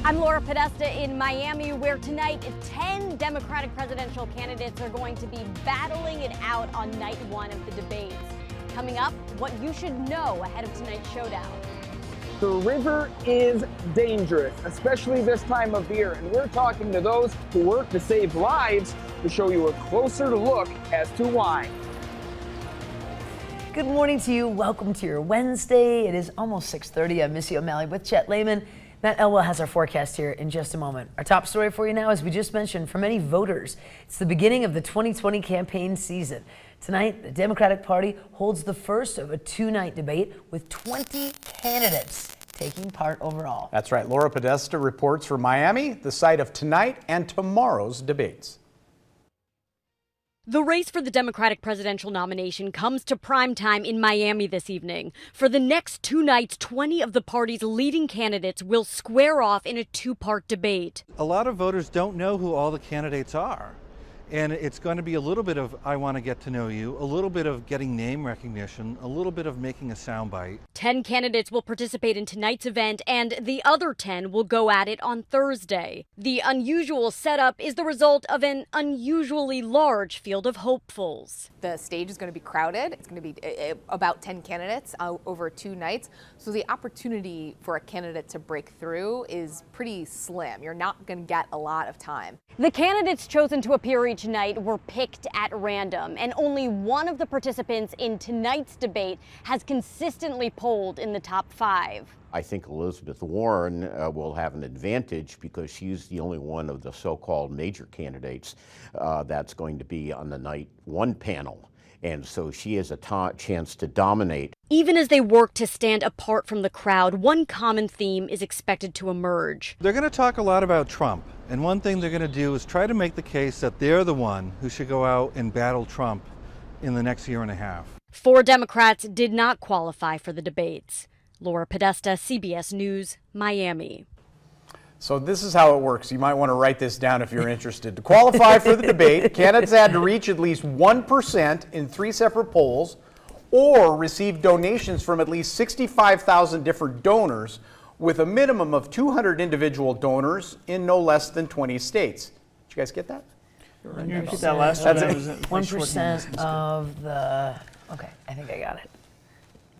I'm Laura Podesta in Miami, where tonight 10 Democratic presidential candidates are going to be battling it out on night one of the debates. Coming up, what you should know ahead of tonight's showdown. The river is dangerous, especially this time of year, and we're talking to those who work to save lives to show you a closer look as to why. Good morning to you. Welcome to your Wednesday. It is almost 6:30. I'm Missy O'Malley with Chet Lehman. Matt Elwell has our forecast here in just a moment. Our top story for you now, as we just mentioned, for many voters, it's the beginning of the 2020 campaign season. Tonight, the Democratic Party holds the first of a two-night debate with 20 candidates taking part overall. That's right. Laura Podesta reports from Miami, the site of tonight and tomorrow's debates. The race for the Democratic presidential nomination comes to prime time in Miami this evening. For the next two nights, 20 of the party's leading candidates will square off in a two-part debate. A lot of voters don't know who all the candidates are. And it's going to be a little bit of I want to get to know you, a little bit of getting name recognition, a little bit of making a soundbite. 10 candidates will participate in tonight's event, and the other 10 will go at it on Thursday. The unusual setup is the result of an unusually large field of hopefuls. The stage is going to be crowded. It's going to be about 10 candidates over 2 nights. So the opportunity for a candidate to break through is pretty slim. You're not going to get a lot of time. The candidates chosen to appear each night were picked at random, and only one of the participants in tonight's debate has consistently polled in the top 5. I think Elizabeth Warren will have an advantage because she's the only one of the so-called major candidates that's going to be on the night one panel. And so she has a chance to dominate. Even as they work to stand apart from the crowd, one common theme is expected to emerge. They're going to talk a lot about Trump. And one thing they're going to do is try to make the case that they're the one who should go out and battle Trump in the next year and a half. 4 Democrats did not qualify for the debates. Laura Podesta, CBS News, Miami. So this is how it works. You might want to write this down if you're interested. To qualify for the debate, candidates had to reach at least 1% in 3 separate polls or receive donations from at least 65,000 different donors with a minimum of 200 individual donors in no less than 20 states. Did you guys get that? You repeat that last one. 1% of the... Okay, I think I got it.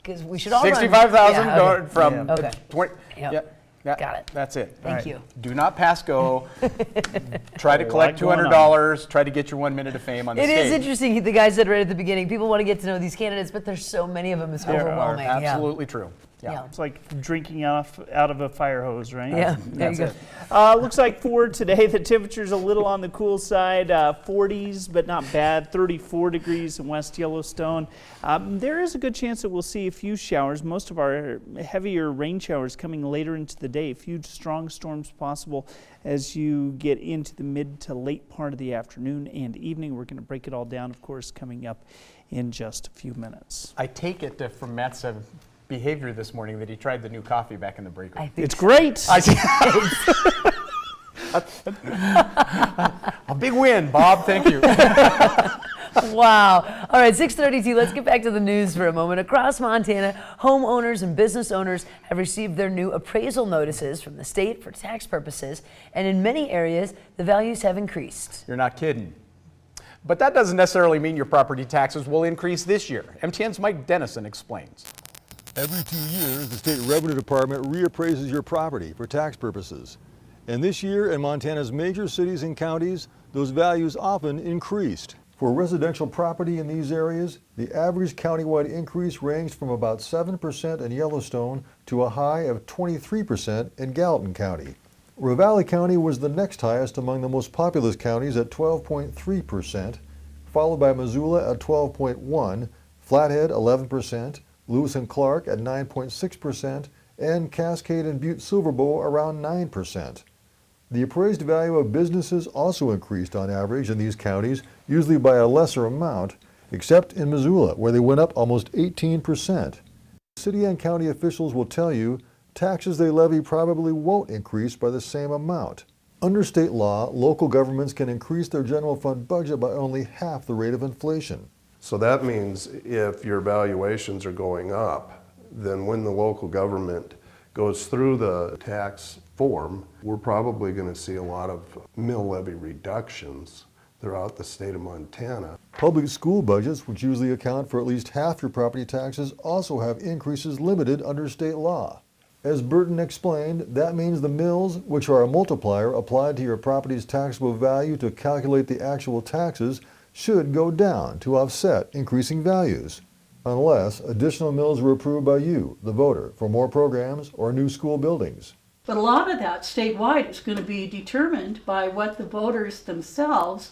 Because we should all 65,000 okay. from okay. 20. Yep. Got it. That's it. Thank you. Do not pass go. Try to collect $200. Try to get your 1 minute of fame on the stage. It is interesting. The guy said right at the beginning, people want to get to know these candidates, but there's so many of them. It's overwhelming. Absolutely true. Yeah. It's like drinking out of a fire hose, right? Yeah, there you go. Looks like for today, the temperature's a little on the cool side, 40s, but not bad, 34 degrees in West Yellowstone. There is a good chance that we'll see a few showers, most of our heavier rain showers coming later into the day, a few strong storms possible as you get into the mid to late part of the afternoon and evening. We're going to break it all down, of course, coming up in just a few minutes. I take it from Matt's behavior this morning that he tried the new coffee back in the break room. It's great. A big win, Bob. Thank you. Wow. All right, 6:32. Let's get back to the news for a moment. Across Montana, homeowners and business owners have received their new appraisal notices from the state for tax purposes, and in many areas, the values have increased. You're not kidding. But that doesn't necessarily mean your property taxes will increase this year. MTN's Mike Dennison explains. Every 2 years, the State Revenue Department reappraises your property for tax purposes. And this year, in Montana's major cities and counties, those values often increased. For residential property in these areas, the average countywide increase ranged from about 7% in Yellowstone to a high of 23% in Gallatin County. Ravalli County was the next highest among the most populous counties at 12.3%, followed by Missoula at 12.1%, Flathead 11%, Lewis and Clark at 9.6%, and Cascade and Butte-Silverbow around 9%. The appraised value of businesses also increased on average in these counties, usually by a lesser amount, except in Missoula, where they went up almost 18%. City and county officials will tell you taxes they levy probably won't increase by the same amount. Under state law, local governments can increase their general fund budget by only half the rate of inflation. So that means if your valuations are going up, then when the local government goes through the tax form, we're probably going to see a lot of mill levy reductions throughout the state of Montana. Public school budgets, which usually account for at least half your property taxes, also have increases limited under state law. As Burton explained, that means the mills, which are a multiplier applied to your property's taxable value to calculate the actual taxes, should go down to offset increasing values, unless additional mills were approved by you, the voter, for more programs or new school buildings. But a lot of that statewide is going to be determined by what the voters themselves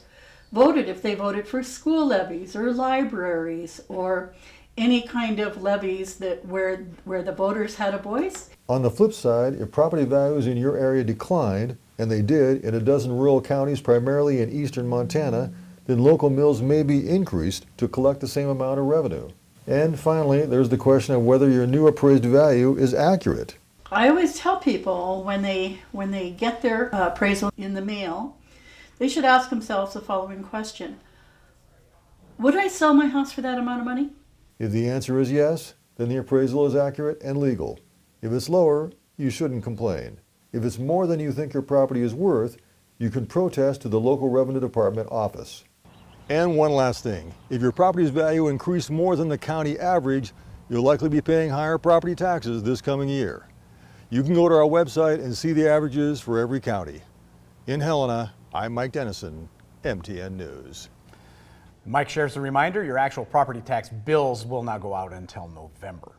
voted, if they voted for school levies or libraries or any kind of levies that where the voters had a voice. On the flip side, if property values in your area declined, and they did in a dozen rural counties primarily in eastern Montana, then local mills may be increased to collect the same amount of revenue. And finally, there's the question of whether your new appraised value is accurate. I always tell people when they get their appraisal in the mail, they should ask themselves the following question: would I sell my house for that amount of money? If the answer is yes, then the appraisal is accurate and legal. If it's lower, you shouldn't complain. If it's more than you think your property is worth, you can protest to the local revenue department office. And one last thing, if your property's value increased more than the county average, you'll likely be paying higher property taxes this coming year. You can go to our website and see the averages for every county. In Helena, I'm Mike Dennison, MTN News. Mike shares a reminder, your actual property tax bills will not go out until November.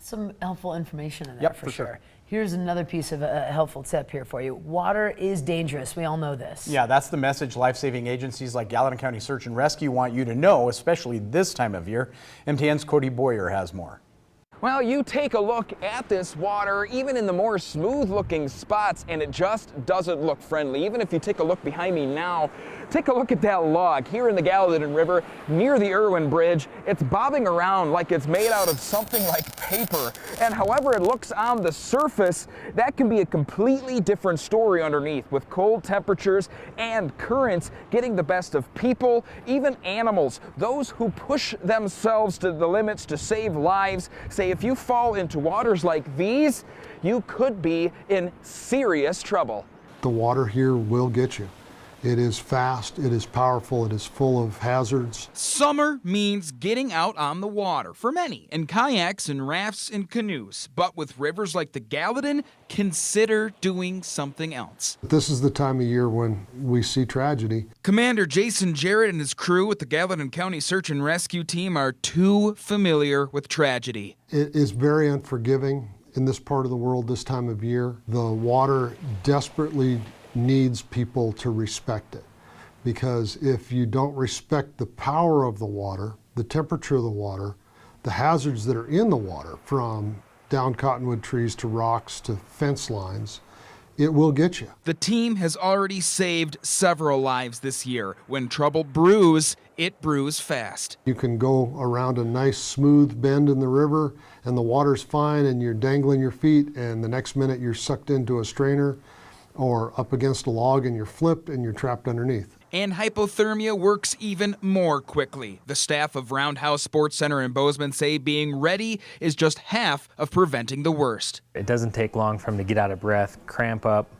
Some helpful information in there. Yep, for for sure. sure. Here's another piece of a helpful tip here for you. Water is dangerous. We all know this. Yeah, that's the message life-saving agencies like Gallatin County Search and Rescue want you to know, especially this time of year. MTN's Cody Boyer has more. Well, you take a look at this water, even in the more smooth-looking spots, and it just doesn't look friendly. Even if you take a look behind me now, take a look at that log here in the Gallatin River near the Irwin Bridge. It's bobbing around like it's made out of something like paper. And however it looks on the surface, that can be a completely different story underneath, with cold temperatures and currents getting the best of people, even animals, those who push themselves to the limits to save lives. Say if you fall into waters like these, you could be in serious trouble. The water here will get you. It is fast, it is powerful, it is full of hazards. Summer means getting out on the water for many, in kayaks and rafts and canoes. But with rivers like the Gallatin, consider doing something else. This is the time of year when we see tragedy. Commander Jason Jarrett and his crew with the Gallatin County Search and Rescue Team are too familiar with tragedy. It is very unforgiving in this part of the world this time of year. The water desperately needs people to respect it, because if you don't respect the power of the water, the temperature of the water, the hazards that are in the water, from down cottonwood trees to rocks to fence lines, it will get you. The team has already saved several lives this year. When trouble brews, it brews fast. You can go around a nice smooth bend in the river and the water's fine and you're dangling your feet, and the next minute you're sucked into a strainer or up against a log and you're flipped and you're trapped underneath. And hypothermia works even more quickly. The staff of Roundhouse Sports Center in Bozeman say being ready is just half of preventing the worst. It doesn't take long for them to get out of breath, cramp up,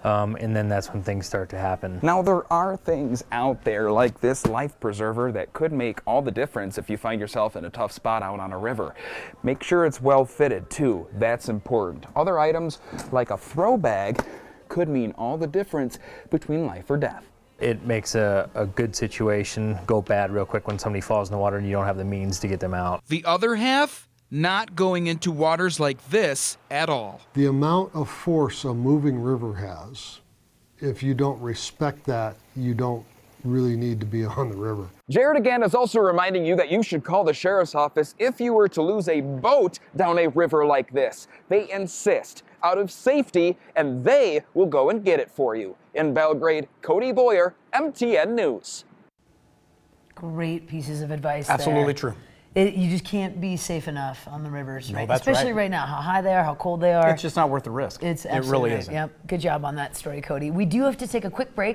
and then that's when things start to happen. Now, there are things out there like this life preserver that could make all the difference if you find yourself in a tough spot out on a river. Make sure it's well fitted too, that's important. Other items like a throw bag could mean all the difference between life or death. It makes a good situation go bad real quick when somebody falls in the water and you don't have the means to get them out. The other half, not going into waters like this at all. The amount of force a moving river has, if you don't respect that, you don't really need to be on the river. Jared again is also reminding you that you should call the sheriff's office if you were to lose a boat down a river like this. They insist, out of safety, and they will go and get it for you. In Belgrade, Cody Boyer, MTN News. Great pieces of advice. Absolutely there. true. You just can't be safe enough on the rivers, No, right? that's Especially right. right now, how high they are, how cold they are. It's just not worth the risk. It's it absolutely really right. isn't. Yep. Good job on that story, Cody. We do have to take a quick break.